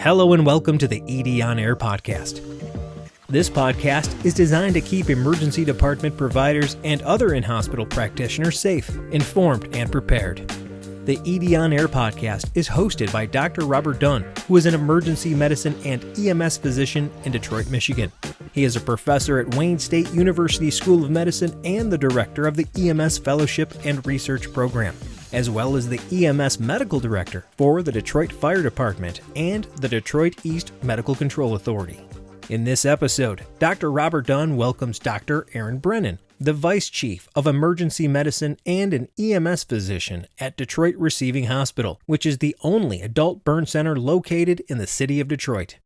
Hello and welcome to the ED On Air podcast. This podcast is designed to keep emergency department providers and other in-hospital practitioners safe, informed, and prepared. The ED On Air podcast is hosted by Dr. Robert Dunn, who is an emergency medicine and EMS physician in Detroit, Michigan. He is a professor at Wayne State University School of Medicine and the director of the EMS Fellowship and Research Program, as well as the EMS Medical Director for the Detroit Fire Department and the Detroit East Medical Control Authority. In this episode, Dr. Robert Dunn welcomes Dr. Erin Brennan, the Vice Chief of Emergency Medicine and an EMS physician at Detroit Receiving Hospital, which is the only adult burn center located in the city of Detroit.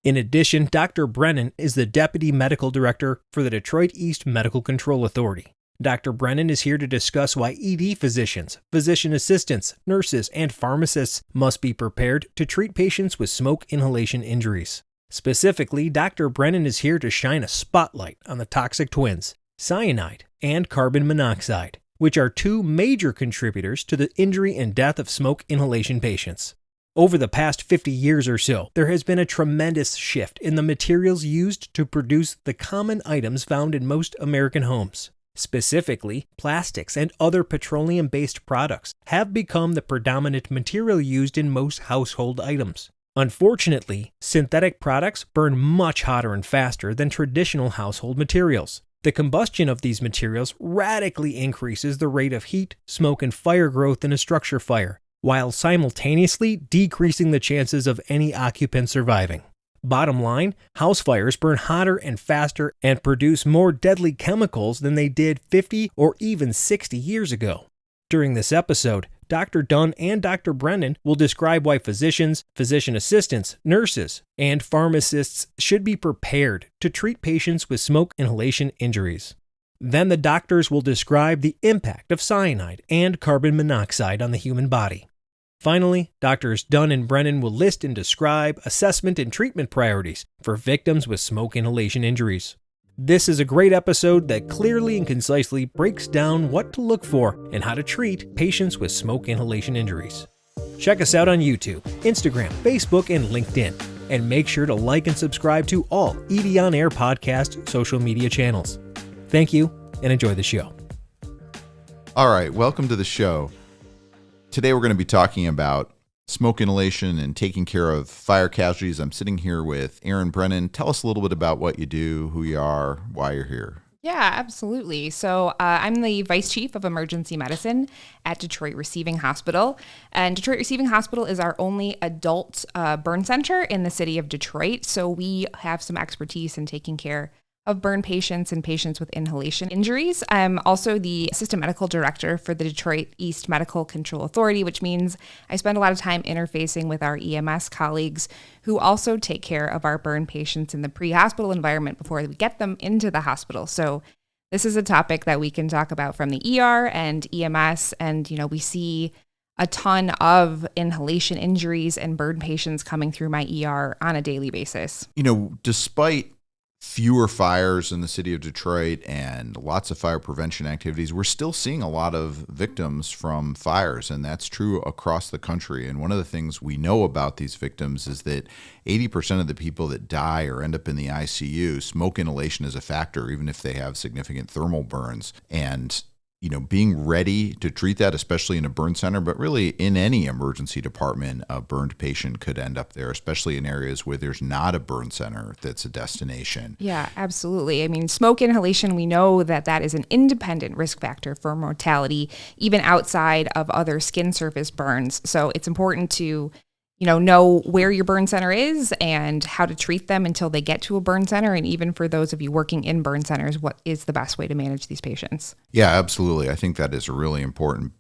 In addition, Dr. Brennan is the Deputy Medical Director for the Detroit East Medical Control Authority. Dr. Brennan is here to discuss why ED physicians, physician assistants, nurses, and pharmacists must be prepared to treat patients with smoke inhalation injuries. Specifically, Dr. Brennan is here to shine a spotlight on the toxic twins, cyanide and carbon monoxide, which are two major contributors to the injury and death of smoke inhalation patients. Over the past 50 years or so, there has been a tremendous shift in the materials used to produce the common items found in most American homes. Specifically, plastics and other petroleum-based products have become the predominant material used in most household items. Unfortunately, synthetic products burn much hotter and faster than traditional household materials. The combustion of these materials radically increases the rate of heat, smoke, and fire growth in a structure fire, while simultaneously decreasing the chances of any occupant surviving. Bottom line, house fires burn hotter and faster and produce more deadly chemicals than they did 50 or even 60 years ago. During this episode, Dr. Dunn and Dr. Brennan will describe why physicians, physician assistants, nurses, and pharmacists should be prepared to treat patients with smoke inhalation injuries. Then the doctors will describe the impact of cyanide and carbon monoxide on the human body. Finally, Drs. Dunn and Brennan will list and describe assessment and treatment priorities for victims with smoke inhalation injuries. This is a great episode that clearly and concisely breaks down what to look for and how to treat patients with smoke inhalation injuries. Check us out on YouTube, Instagram, Facebook, and LinkedIn, and make sure to like and subscribe to all ED On Air podcast social media channels. Thank you, and enjoy the show. All right, welcome to the show. Today we're going to be talking about smoke inhalation and taking care of fire casualties. I'm sitting here with Erin Brennan. Tell us a little bit about what you do, who you are, why you're here. Yeah, absolutely. So I'm the Vice Chief of Emergency Medicine at Detroit Receiving Hospital. And Detroit Receiving Hospital is our only adult burn center in the city of Detroit. So we have some expertise in taking care of burn patients and patients with inhalation injuries. I'm also the Assistant Medical Director for the Detroit East Medical Control Authority, which means I spend a lot of time interfacing with our EMS colleagues who also take care of our burn patients in the pre-hospital environment before we get them into the hospital. So this is a topic that we can talk about from the ER and EMS, and we see a ton of inhalation injuries and burn patients coming through my ER on a daily basis. Despite fewer fires in the city of Detroit and lots of fire prevention activities, we're still seeing a lot of victims from fires, and that's true across the country. And one of the things we know about these victims is that 80% of the people that die or end up in the ICU, smoke inhalation is a factor, even if they have significant thermal burns. And being ready to treat that, especially in a burn center, but really in any emergency department, a burned patient could end up there, especially in areas where there's not a burn center that's a destination. Yeah, absolutely. I mean, smoke inhalation, we know that is an independent risk factor for mortality, even outside of other skin surface burns. So it's important to know where your burn center is and how to treat them until they get to a burn center. And even for those of you working in burn centers, what is the best way to manage these patients? Yeah, absolutely. I think that is a really important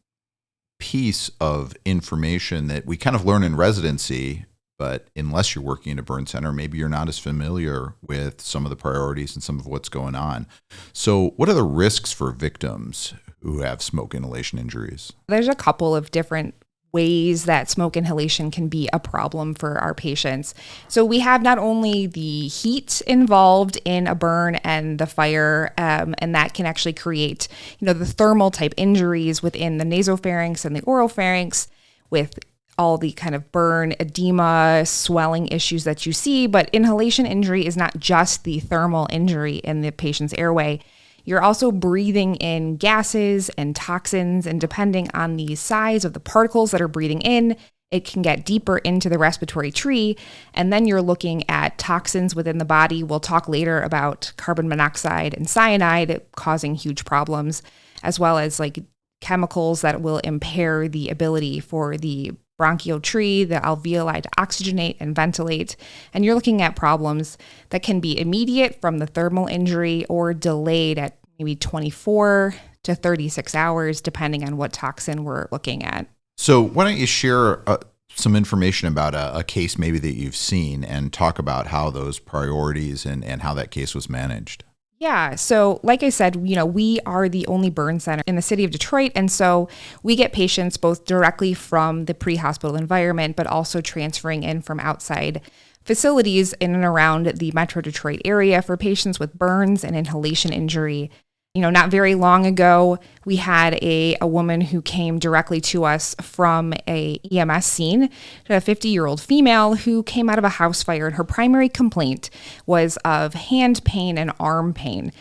piece of information that we kind of learn in residency, but unless you're working in a burn center, maybe you're not as familiar with some of the priorities and some of what's going on. So what are the risks for victims who have smoke inhalation injuries? There's a couple of different ways that smoke inhalation can be a problem for our patients. So we have not only the heat involved in a burn and the fire, and that can actually create, the thermal type injuries within the nasopharynx and the oropharynx with all the kind of burn, edema, swelling issues that you see. But inhalation injury is not just the thermal injury in the patient's airway. You're also breathing in gases and toxins, and depending on the size of the particles that are breathing in, it can get deeper into the respiratory tree. And then you're looking at toxins within the body. We'll talk later about carbon monoxide and cyanide causing huge problems, as well as like chemicals that will impair the ability for the bronchial tree, the alveoli to oxygenate and ventilate. And you're looking at problems that can be immediate from the thermal injury or delayed at maybe 24 to 36 hours, depending on what toxin we're looking at. So why don't you share some information about a case maybe that you've seen and talk about how those priorities and how that case was managed? Yeah. So like I said, we are the only burn center in the city of Detroit. And so we get patients both directly from the pre-hospital environment, but also transferring in from outside facilities in and around the Metro Detroit area for patients with burns and inhalation injury. Not very long ago, we had a woman who came directly to us from a EMS scene, a 50-year-old female who came out of a house fire, and her primary complaint was of hand pain and arm pain.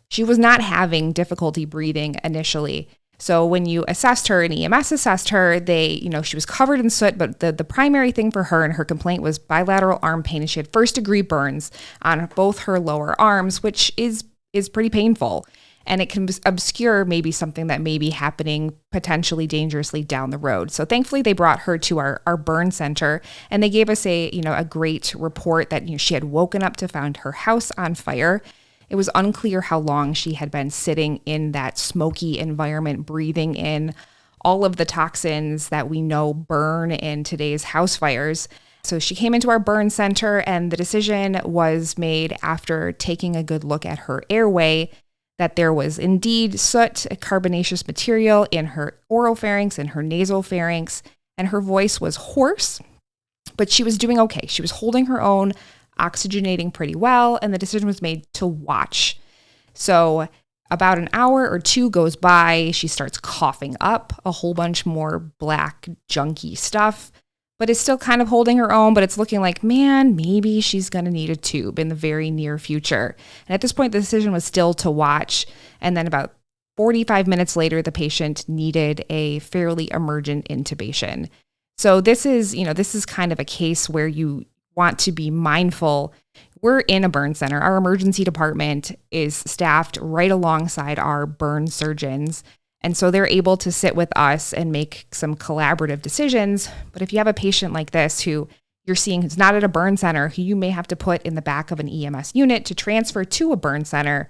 She was not having difficulty breathing initially. So when you assessed her and EMS assessed her, she was covered in soot, but the primary thing for her and her complaint was bilateral arm pain, and she had first-degree burns on both her lower arms, which is pretty painful. And it can obscure maybe something that may be happening potentially dangerously down the road. So thankfully, they brought her to our burn center, and they gave us a great report that she had woken up to find her house on fire. It was unclear how long she had been sitting in that smoky environment, breathing in all of the toxins that we know burn in today's house fires. So she came into our burn center, and the decision was made after taking a good look at her airway that there was indeed soot, a carbonaceous material in her oropharynx and her nasal pharynx, and her voice was hoarse, but she was doing okay. She was holding her own, oxygenating pretty well, and the decision was made to watch. So about an hour or two goes by, she starts coughing up a whole bunch more black, junky stuff, but is still kind of holding her own, but it's looking like, man, maybe she's going to need a tube in the very near future. And at this point, the decision was still to watch. And then about 45 minutes later, the patient needed a fairly emergent intubation. So this is kind of a case where you want to be mindful. We're in a burn center. Our emergency department is staffed right alongside our burn surgeons. And so they're able to sit with us and make some collaborative decisions. But if you have a patient like this who you're seeing who's not at a burn center, who you may have to put in the back of an EMS unit to transfer to a burn center,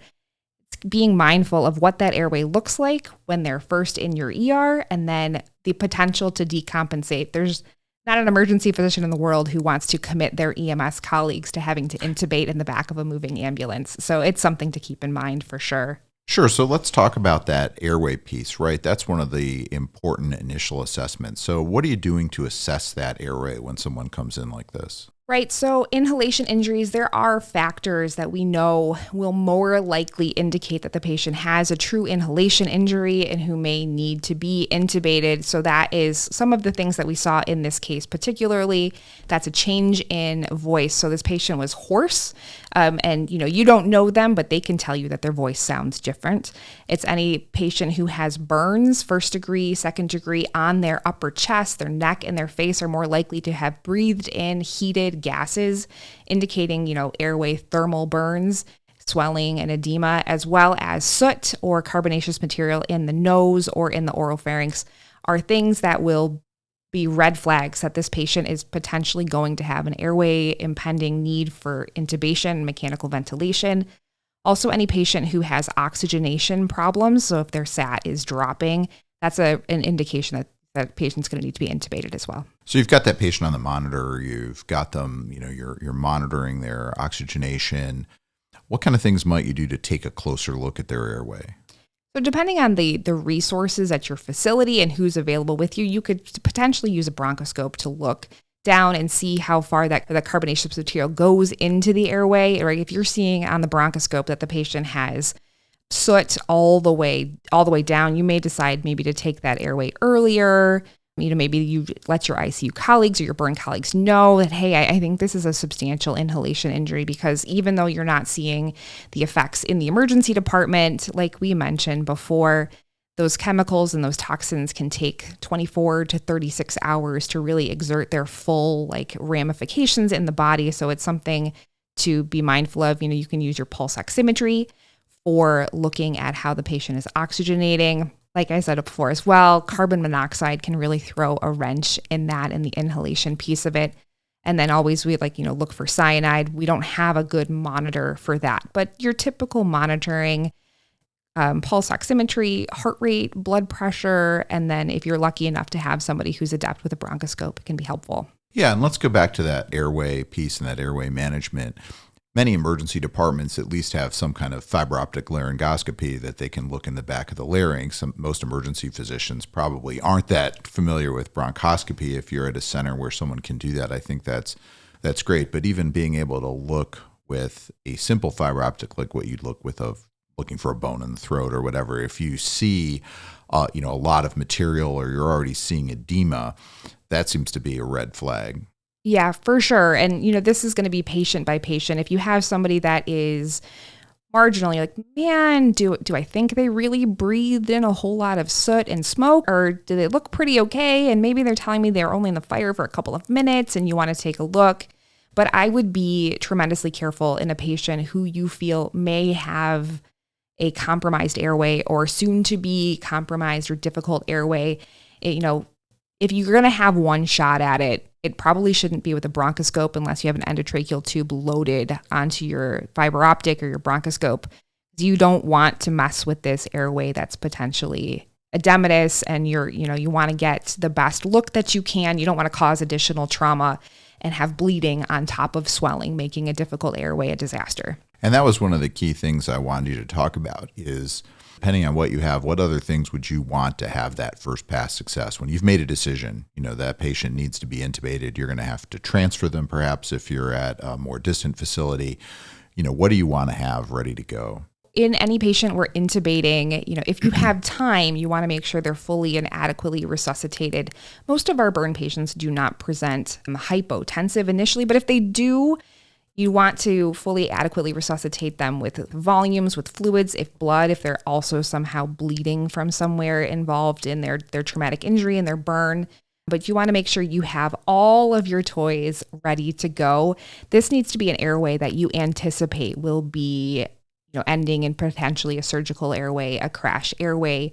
being mindful of what that airway looks like when they're first in your ER, and then the potential to decompensate. There's not an emergency physician in the world who wants to commit their EMS colleagues to having to intubate in the back of a moving ambulance. So it's something to keep in mind for sure. Sure. So let's talk about that airway piece, right? That's one of the important initial assessments. So what are you doing to assess that airway when someone comes in like this? Right. So inhalation injuries, there are factors that we know will more likely indicate that the patient has a true inhalation injury and who may need to be intubated. So that is some of the things that we saw in this case, particularly that's a change in voice. So this patient was hoarse and you don't know them, but they can tell you that their voice sounds different. It's any patient who has burns, first degree, second degree on their upper chest, their neck and their face are more likely to have breathed in heated gases, indicating, airway thermal burns, swelling and edema, as well as soot or carbonaceous material in the nose or in the oropharynx are things that will be red flags that this patient is potentially going to have an airway impending need for intubation, mechanical ventilation. Also, any patient who has oxygenation problems, so if their SAT is dropping, that's an indication that patient's going to need to be intubated as well. So you've got that patient on the monitor, you've got them, you're monitoring their oxygenation. What kind of things might you do to take a closer look at their airway? So depending on the resources at your facility and who's available with you, you could potentially use a bronchoscope to look down and see how far that the carbonaceous material goes into the airway. Right? If you're seeing on the bronchoscope that the patient has soot all the way down, you may decide maybe to take that airway earlier, Maybe you let your ICU colleagues or your burn colleagues know that, hey, I think this is a substantial inhalation injury, because even though you're not seeing the effects in the emergency department, like we mentioned before, those chemicals and those toxins can take 24 to 36 hours to really exert their full ramifications in the body. So it's something to be mindful of. You can use your pulse oximetry for looking at how the patient is oxygenating. Like I said before as well, carbon monoxide can really throw a wrench in the inhalation piece of it. And then always we look for cyanide. We don't have a good monitor for that, but your typical monitoring, pulse oximetry, heart rate, blood pressure, and then if you're lucky enough to have somebody who's adept with a bronchoscope, it can be helpful. Yeah, and let's go back to that airway piece and that airway management. Many emergency departments at least have some kind of fiber optic laryngoscopy that they can look in the back of the larynx. Most emergency physicians probably aren't that familiar with bronchoscopy. If you're at a center where someone can do that, I think that's great. But even being able to look with a simple fiber optic, like what you'd look with looking for a bone in the throat or whatever, if you see a lot of material or you're already seeing edema, that seems to be a red flag. Yeah, for sure. And, this is going to be patient by patient. If you have somebody that is marginally like, man, do I think they really breathed in a whole lot of soot and smoke, or do they look pretty okay? And maybe they're telling me they're only in the fire for a couple of minutes and you want to take a look. But I would be tremendously careful in a patient who you feel may have a compromised airway or soon to be compromised or difficult airway. If you're going to have one shot at it, it probably shouldn't be with a bronchoscope unless you have an endotracheal tube loaded onto your fiber optic or your bronchoscope. You don't want to mess with this airway that's potentially edematous, and you want to get the best look that you can. You don't want to cause additional trauma and have bleeding on top of swelling, making a difficult airway a disaster. And that was one of the key things I wanted you to talk about is, depending on what you have, what other things would you want to have that first pass success? When you've made a decision, that patient needs to be intubated, you're going to have to transfer them perhaps if you're at a more distant facility. What do you want to have ready to go? In any patient we're intubating, if you have time, you want to make sure they're fully and adequately resuscitated. Most of our burn patients do not present hypotensive initially, but if they do, you want to fully adequately resuscitate them with volumes, with fluids, if they're also somehow bleeding from somewhere involved in their traumatic injury and their burn. But you want to make sure you have all of your toys ready to go. This needs to be an airway that you anticipate will be, ending in potentially a surgical airway, a crash airway.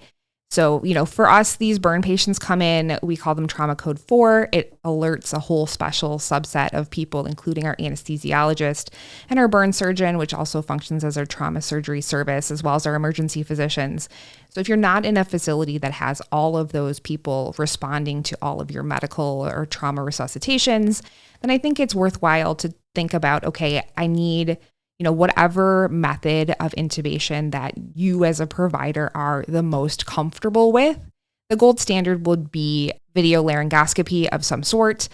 So, for us, these burn patients come in, we call them trauma code 4. It alerts a whole special subset of people, including our anesthesiologist and our burn surgeon, which also functions as our trauma surgery service, as well as our emergency physicians. So if you're not in a facility that has all of those people responding to all of your medical or trauma resuscitations, then I think it's worthwhile to think about, okay, I need whatever method of intubation that you as a provider are the most comfortable with. The gold standard would be video laryngoscopy of some sort.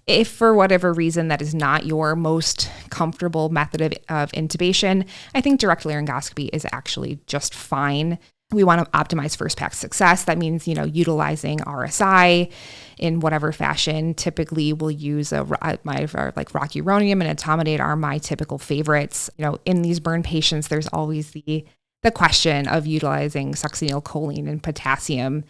If for whatever reason that is not your most comfortable method of intubation, I think direct laryngoscopy is actually just fine. We want to optimize first pass success. That means, utilizing RSI in whatever fashion. Typically, we'll use rocuronium and etomidate are my typical favorites. In these burn patients, there's always the question of utilizing succinylcholine and potassium.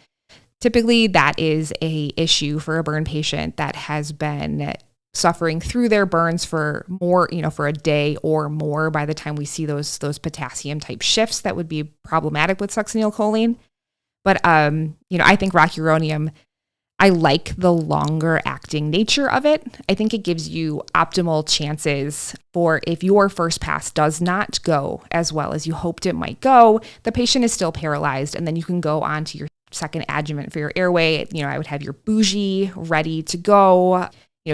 Typically, that is a issue for a burn patient that has been suffering through their burns for more, for a day or more by the time we see those potassium type shifts that would be problematic with succinylcholine. But, I think rocuronium, I like the longer acting nature of it. I think it gives you optimal chances for if your first pass does not go as well as you hoped it might go, the patient is still paralyzed, and then you can go on to your second adjuvant for your airway. I would have your bougie ready to go,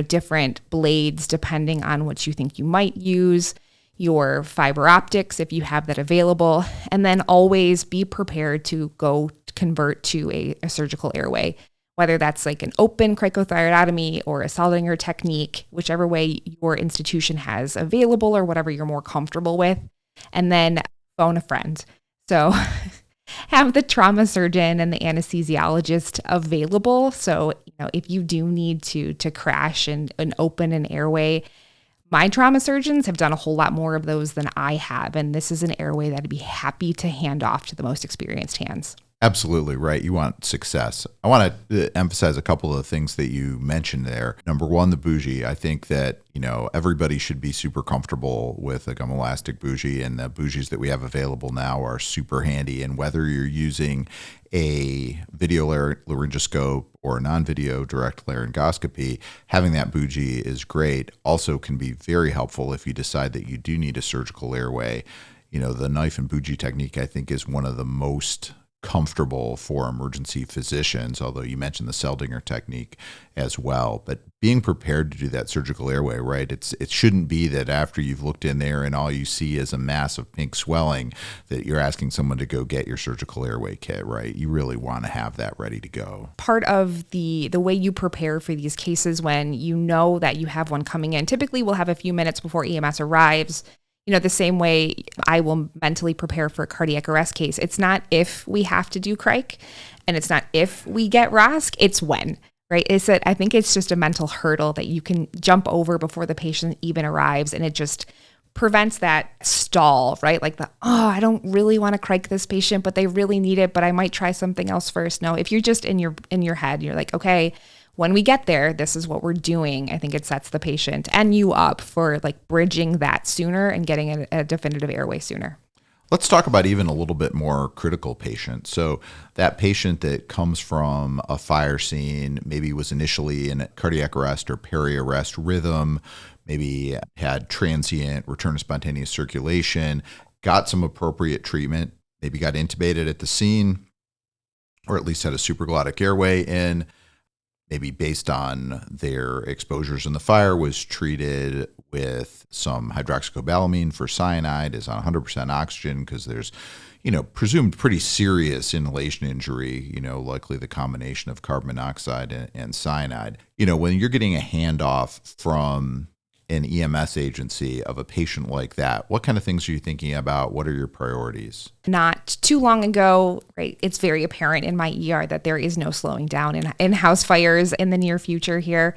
different blades depending on what you think you might use, your fiber optics if you have that available, and then always be prepared to go convert to a surgical airway, whether that's like an open cricothyroidotomy or a Seldinger technique, whichever way your institution has available or whatever you're more comfortable with, and then phone a friend. So have the trauma surgeon and the anesthesiologist available. So, if you do need to crash and open an airway, my trauma surgeons have done a whole lot more of those than I have. And this is an airway that I'd be happy to hand off to the most experienced hands. Absolutely right. You want success. I want to emphasize a couple of the things that you mentioned there. Number one, the bougie. I think that, everybody should be super comfortable with a gum elastic bougie, and the bougies that we have available now are super handy. And whether you're using a video laryngoscope or a non-video direct laryngoscopy, having that bougie is great. Also can be very helpful if you decide that you do need a surgical airway. The knife and bougie technique, I think, is one of the most comfortable for emergency physicians, although you mentioned the Seldinger technique as well. But being prepared to do that surgical airway, right? It shouldn't be that after you've looked in there and all you see is a mass of pink swelling that you're asking someone to go get your surgical airway kit, right? You really want to have that ready to go. Part of the way you prepare for these cases when you know that you have one coming in, typically we'll have a few minutes before EMS arrives. The same way I will mentally prepare for a cardiac arrest case. It's not if we have to do crike, and it's not if we get ROSC, it's when, right? I think it's just a mental hurdle that you can jump over before the patient even arrives, and it just prevents that stall, right? Like I don't really want to crike this patient, but they really need it, but I might try something else first. No, if you're just in your head, you're like, okay, when we get there, this is what we're doing. I think it sets the patient and you up for bridging that sooner and getting a definitive airway sooner. Let's talk about even a little bit more critical patient. So that patient that comes from a fire scene, maybe was initially in cardiac arrest or peri-arrest rhythm, maybe had transient return of spontaneous circulation, got some appropriate treatment, maybe got intubated at the scene, or at least had a supraglottic airway in, maybe based on their exposures in the fire, was treated with some hydroxycobalamin for cyanide, is on 100% oxygen because there's, presumed pretty serious inhalation injury, likely the combination of carbon monoxide and cyanide. When you're getting a handoff from an EMS agency of a patient like that, what kind of things are you thinking about? What are your priorities? Not too long ago, right, it's very apparent in my ER that there is no slowing down in house fires in the near future here.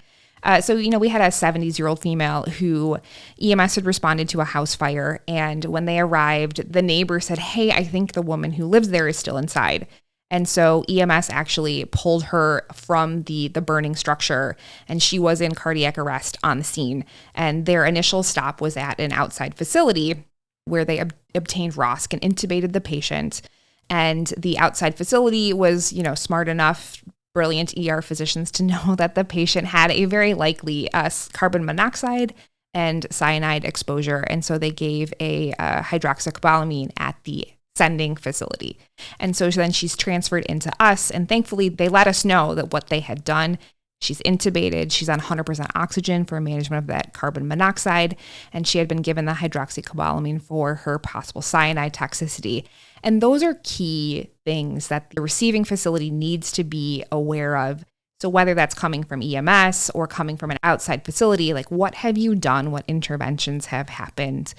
So we had a 70-year-old female who EMS had responded to a house fire. And when they arrived, the neighbor said, hey, I think the woman who lives there is still inside. And so EMS actually pulled her from the burning structure, and she was in cardiac arrest on the scene. And their initial stop was at an outside facility where they obtained ROSC and intubated the patient. And the outside facility was, smart enough, brilliant ER physicians to know that the patient had a very likely carbon monoxide and cyanide exposure. And so they gave a hydroxycobalamin at the sending facility. And so then she's transferred into us, and thankfully they let us know that what they had done. She's intubated, she's on 100% oxygen for management of that carbon monoxide, and she had been given the hydroxycobalamin for her possible cyanide toxicity. And those are key things that the receiving facility needs to be aware of. So whether that's coming from EMS or coming from an outside facility, what have you done? What interventions have happened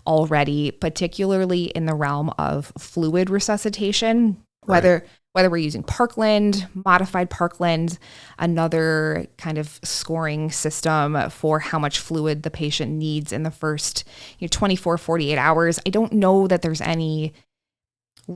already, particularly in the realm of fluid resuscitation, whether we're using Parkland, modified Parkland, another kind of scoring system for how much fluid the patient needs in the first 24, 48 hours. I don't know that there's any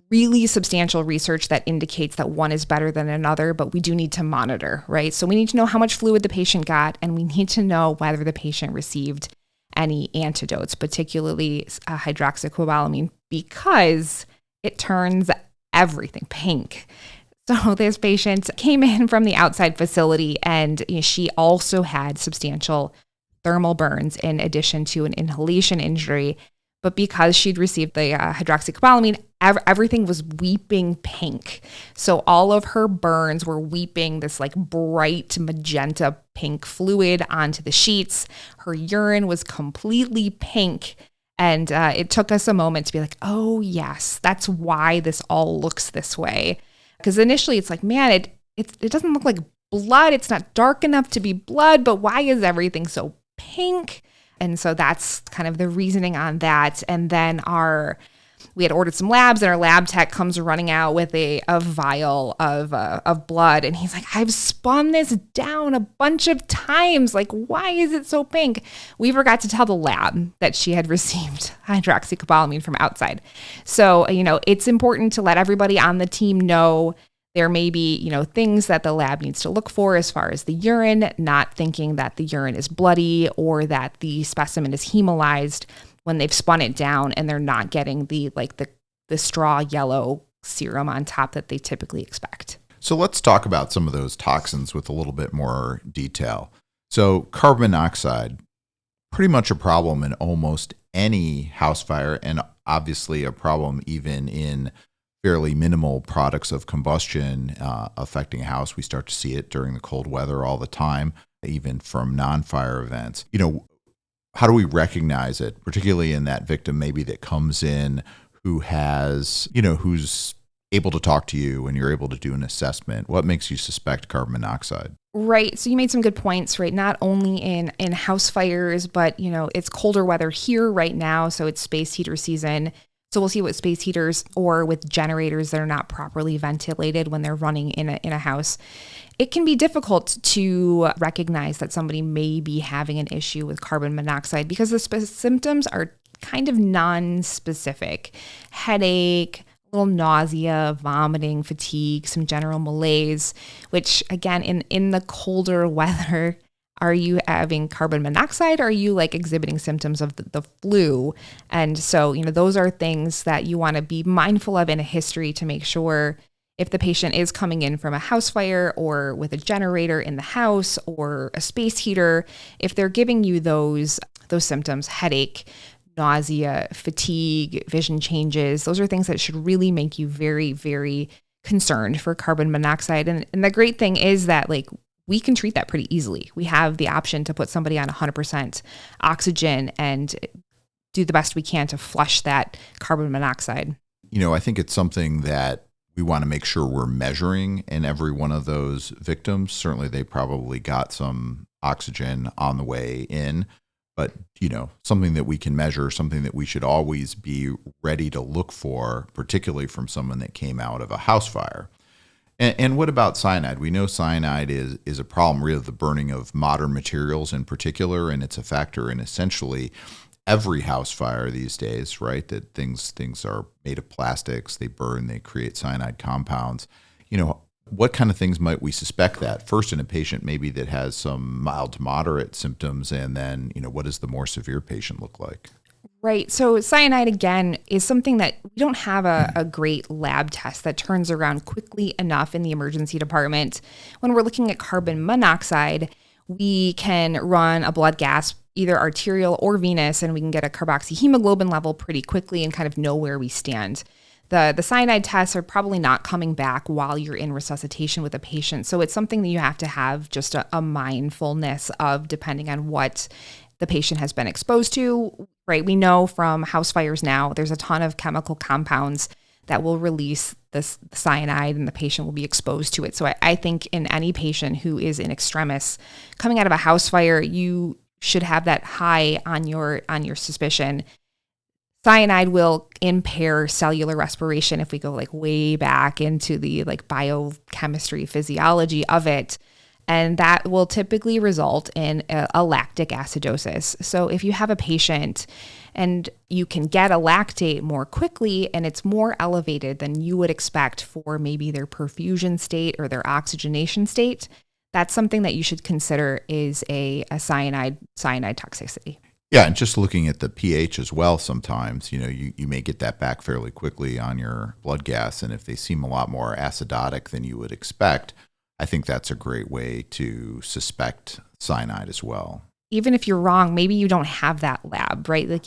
really substantial research that indicates that one is better than another, but we do need to monitor, right? So we need to know how much fluid the patient got, and we need to know whether the patient received any antidotes, particularly hydroxycobalamin, because it turns everything pink. So this patient came in from the outside facility, and she also had substantial thermal burns in addition to an inhalation injury. But because she'd received the hydroxycobalamin, everything was weeping pink. So all of her burns were weeping this bright magenta pink fluid onto the sheets. Her urine was completely pink. And it took us a moment to be like, oh, yes, that's why this all looks this way. Because initially it's like, man, it doesn't look like blood. It's not dark enough to be blood, but why is everything so pink? And so that's kind of the reasoning on that. And then our we had ordered some labs, and our lab tech comes running out with a vial of blood. And he's like, I've spun this down a bunch of times. Like, why is it so pink? We forgot to tell the lab that she had received hydroxycobalamin from outside. So, it's important to let everybody on the team know there may be, things that the lab needs to look for as far as the urine, not thinking that the urine is bloody or that the specimen is hemolyzed when they've spun it down and they're not getting the straw yellow serum on top that they typically expect. So let's talk about some of those toxins with a little bit more detail. So carbon monoxide, pretty much a problem in almost any house fire, and obviously a problem even in fairly minimal products of combustion affecting a house. We start to see it during the cold weather all the time, even from non-fire events. How do we recognize it, particularly in that victim maybe that comes in who has, who's able to talk to you and you're able to do an assessment? What makes you suspect carbon monoxide? Right. So you made some good points, right? Not only in house fires, but, it's colder weather here right now. So it's space heater season. So we'll see what space heaters or with generators that are not properly ventilated when they're running in a house. It can be difficult to recognize that somebody may be having an issue with carbon monoxide because the symptoms are kind of non-specific. Headache, a little nausea, vomiting, fatigue, some general malaise, which again, in the colder weather, are you having carbon monoxide? Or are you exhibiting symptoms of the flu? And so, those are things that you want to be mindful of in a history to make sure if the patient is coming in from a house fire or with a generator in the house or a space heater, if they're giving you those symptoms, headache, nausea, fatigue, vision changes, those are things that should really make you very, very concerned for carbon monoxide. And the great thing is that we can treat that pretty easily. We have the option to put somebody on 100% oxygen and do the best we can to flush that carbon monoxide. I think it's something that we want to make sure we're measuring in every one of those victims. Certainly they probably got some oxygen on the way in, but something that we can measure, something that we should always be ready to look for, particularly from someone that came out of a house fire. And what about cyanide? We know cyanide is a problem, really, the burning of modern materials in particular, and it's a factor in essentially every house fire these days, right? That things are made of plastics, they burn, they create cyanide compounds. What kind of things might we suspect that? First, in a patient maybe that has some mild to moderate symptoms, and then, what does the more severe patient look like? Right. So cyanide, again, is something that we don't have a great lab test that turns around quickly enough in the emergency department. When we're looking at carbon monoxide, we can run a blood gas, either arterial or venous, and we can get a carboxyhemoglobin level pretty quickly and kind of know where we stand. The cyanide tests are probably not coming back while you're in resuscitation with a patient. So it's something that you have to have just a mindfulness of, depending on what the patient has been exposed to, right? We know from house fires now, there's a ton of chemical compounds that will release this cyanide and the patient will be exposed to it. So I think in any patient who is in extremis coming out of a house fire, you should have that high on your suspicion. Cyanide will impair cellular respiration if we go way back into the biochemistry, physiology of it. And that will typically result in a lactic acidosis. So if you have a patient and you can get a lactate more quickly and it's more elevated than you would expect for maybe their perfusion state or their oxygenation state, that's something that you should consider is a cyanide toxicity. Yeah, and just looking at the pH as well, sometimes, you may get that back fairly quickly on your blood gas. And if they seem a lot more acidotic than you would expect, I think that's a great way to suspect cyanide as well. Even if you're wrong, maybe you don't have that lab, right? You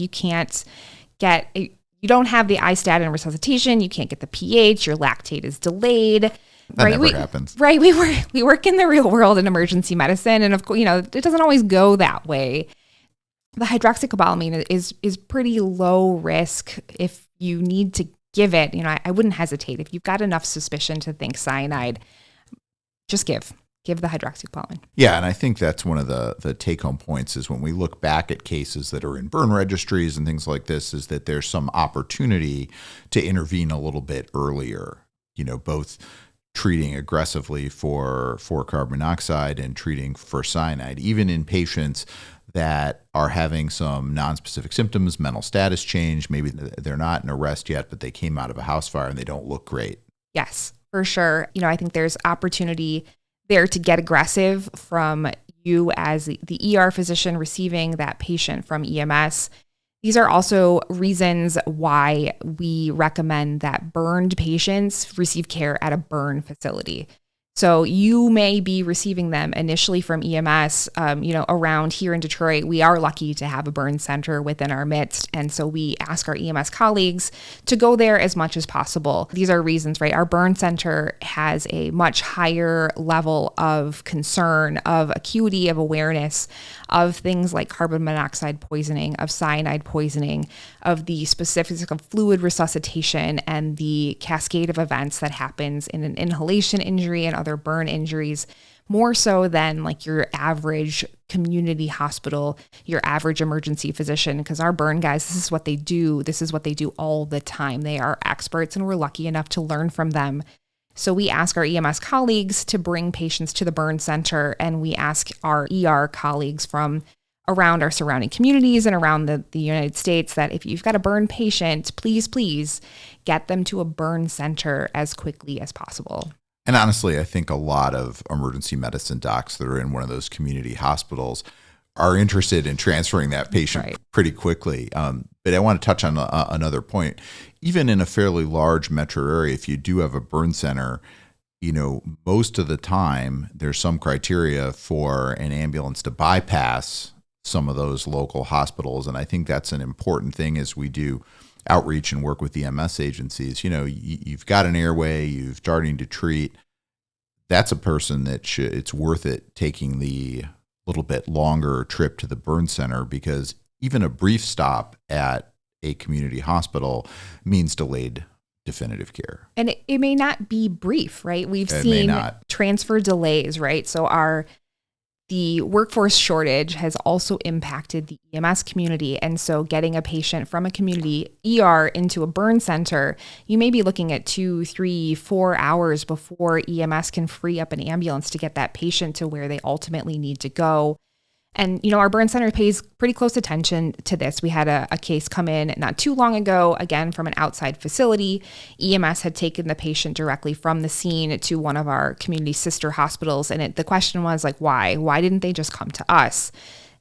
don't have the ISTAT in resuscitation. You can't get the pH. Your lactate is delayed. That never happens. Right. We work in the real world in emergency medicine. And of course, it doesn't always go that way. The hydroxycobalamin is pretty low risk. If you need to give it, I wouldn't hesitate. If you've got enough suspicion to think cyanide, just give. give the hydroxychloroquine. Yeah, and I think that's one of the take-home points is when we look back at cases that are in burn registries and things like this, is that there's some opportunity to intervene a little bit earlier, both treating aggressively for carbon monoxide and treating for cyanide, even in patients that are having some nonspecific symptoms, mental status change. Maybe they're not in arrest yet, but they came out of a house fire and they don't look great. Yes, for sure. I think there's opportunity there to get aggressive from you as the ER physician receiving that patient from EMS. These are also reasons why we recommend that burned patients receive care at a burn facility. So you may be receiving them initially from EMS. Around here in Detroit, we are lucky to have a burn center within our midst. And so we ask our EMS colleagues to go there as much as possible. These are reasons, right? Our burn center has a much higher level of concern, of acuity, of awareness of things like carbon monoxide poisoning, of cyanide poisoning, of the specifics of fluid resuscitation and the cascade of events that happens in an inhalation injury and other burn injuries, more so than like your average community hospital, your average emergency physician, because our burn guys, this is what they do. This is what they do all the time. They are experts and we're lucky enough to learn from them. So we ask our EMS colleagues to bring patients to the burn center, and we ask our ER colleagues from around our surrounding communities and around the United States that if you've got a burn patient, please get them to a burn center as quickly as possible. And honestly, I think a lot of emergency medicine docs that are in one of those community hospitals are interested in transferring that patient pretty quickly. But I want to touch on another point. Even in a fairly large metro area, if you do have a burn center, most of the time there's some criteria for an ambulance to bypass some of those local hospitals. And I think that's an important thing as we do outreach and work with EMS agencies. You've got an airway, you're starting to treat. That's a person that it's worth it taking the little bit longer trip to the burn center, because even a brief stop at a community hospital means delayed definitive care. And it may not be brief, right? We've seen transfer delays, right? So the workforce shortage has also impacted the EMS community. And so getting a patient from a community ER into a burn center, you may be looking at 2, 3, 4 hours before EMS can free up an ambulance to get that patient to where they ultimately need to go. And, our burn center pays pretty close attention to this. We had a case come in not too long ago, again, from an outside facility. EMS had taken the patient directly from the scene to one of our community sister hospitals. And the question was like, why? Why didn't they just come to us?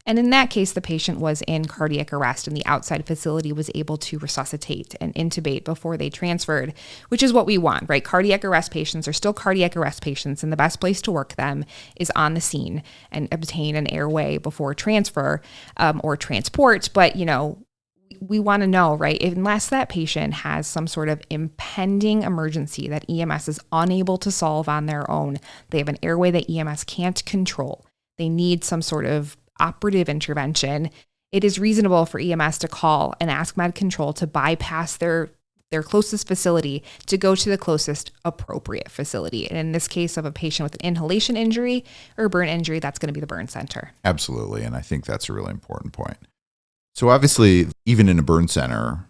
And in that case, the patient was in cardiac arrest and the outside facility was able to resuscitate and intubate before they transferred, which is what we want, right? Cardiac arrest patients are still cardiac arrest patients, and the best place to work them is on the scene and obtain an airway before transfer or transport. But, we want to know, right, unless that patient has some sort of impending emergency that EMS is unable to solve on their own, they have an airway that EMS can't control, they need some sort of operative intervention, it is reasonable for EMS to call and ask Med Control to bypass their closest facility to go to the closest appropriate facility. And in this case of a patient with an inhalation injury or burn injury, that's going to be the burn center. Absolutely. And I think that's a really important point. So obviously, even in a burn center,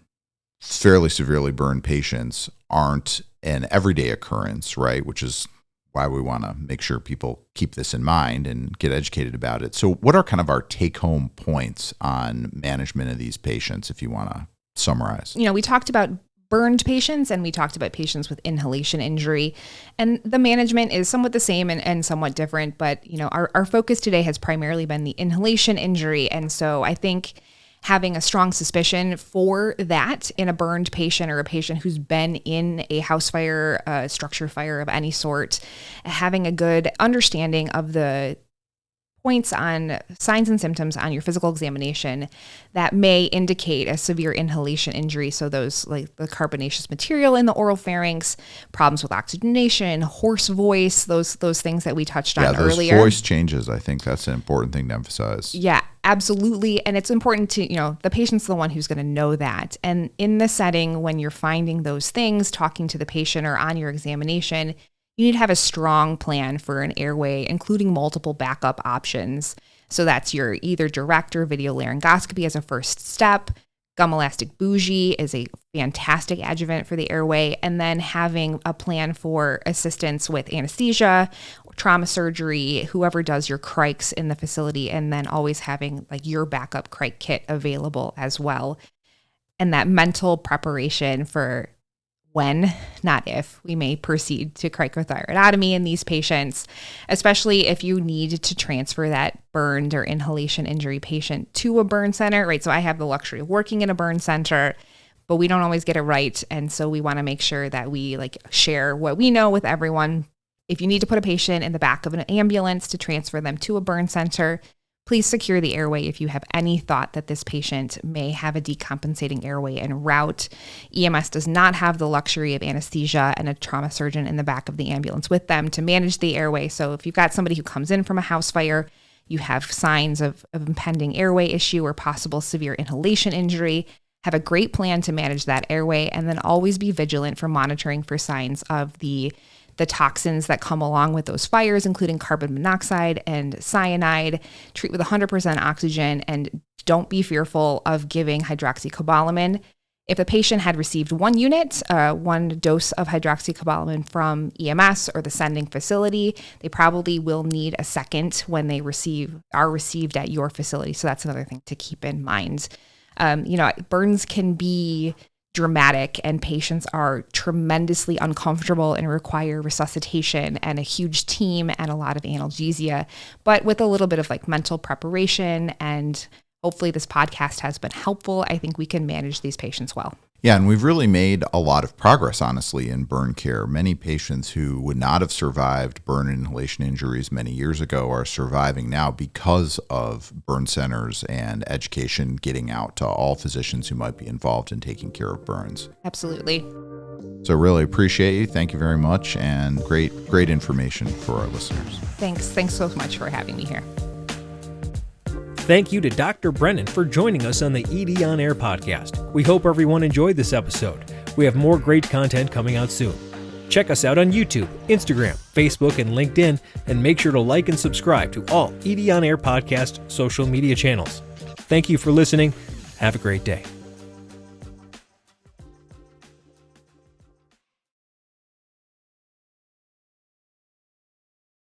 fairly severely burned patients aren't an everyday occurrence, right? Which is why we want to make sure people keep this in mind and get educated about it. So what are kind of our take-home points on management of these patients, if you want to summarize? We talked about burned patients and we talked about patients with inhalation injury, and the management is somewhat the same and somewhat different, but our focus today has primarily been the inhalation injury. And so I think having a strong suspicion for that in a burned patient or a patient who's been in a house fire, structure fire of any sort, having a good understanding of the points on signs and symptoms on your physical examination that may indicate a severe inhalation injury. So those like the carbonaceous material in the oral pharynx, problems with oxygenation, hoarse voice, those things that we touched on earlier. Voice changes. I think that's an important thing to emphasize. Yeah, absolutely. And it's important to, the patient's the one who's going to know that. And in the setting, when you're finding those things, talking to the patient or on your examination, you need to have a strong plan for an airway, including multiple backup options. So that's your either direct or video laryngoscopy as a first step. Gum elastic bougie is a fantastic adjuvant for the airway. And then having a plan for assistance with anesthesia, trauma surgery, whoever does your crikes in the facility, and then always having like your backup crike kit available as well. And that mental preparation for when, not if, we may proceed to cricothyroidotomy in these patients, especially if you need to transfer that burned or inhalation injury patient to a burn center, right? So I have the luxury of working in a burn center, but we don't always get it right. And so we want to make sure that we share what we know with everyone. If you need to put a patient in the back of an ambulance to transfer them to a burn center, please secure the airway if you have any thought that this patient may have a decompensating airway en route. EMS does not have the luxury of anesthesia and a trauma surgeon in the back of the ambulance with them to manage the airway. So if you've got somebody who comes in from a house fire, you have signs of impending airway issue or possible severe inhalation injury, have a great plan to manage that airway, and then always be vigilant for monitoring for signs of the toxins that come along with those fires, including carbon monoxide and cyanide. Treat with 100% oxygen, and don't be fearful of giving hydroxycobalamin. If a patient had received one dose of hydroxycobalamin from EMS or the sending facility, they probably will need a second when they are received at your facility. So that's another thing to keep in mind. Burns can be dramatic, and patients are tremendously uncomfortable and require resuscitation and a huge team and a lot of analgesia. But with a little bit of mental preparation, and hopefully this podcast has been helpful, I think we can manage these patients well. Yeah, and we've really made a lot of progress, honestly, in burn care. Many patients who would not have survived burn and inhalation injuries many years ago are surviving now because of burn centers and education getting out to all physicians who might be involved in taking care of burns. Absolutely. So really appreciate you. Thank you very much, and great information for our listeners. Thanks so much for having me here. Thank you to Dr. Brennan for joining us on the ED On Air podcast. We hope everyone enjoyed this episode. We have more great content coming out soon. Check us out on YouTube, Instagram, Facebook, and LinkedIn, and make sure to like and subscribe to all ED On Air podcast social media channels. Thank you for listening. Have a great day.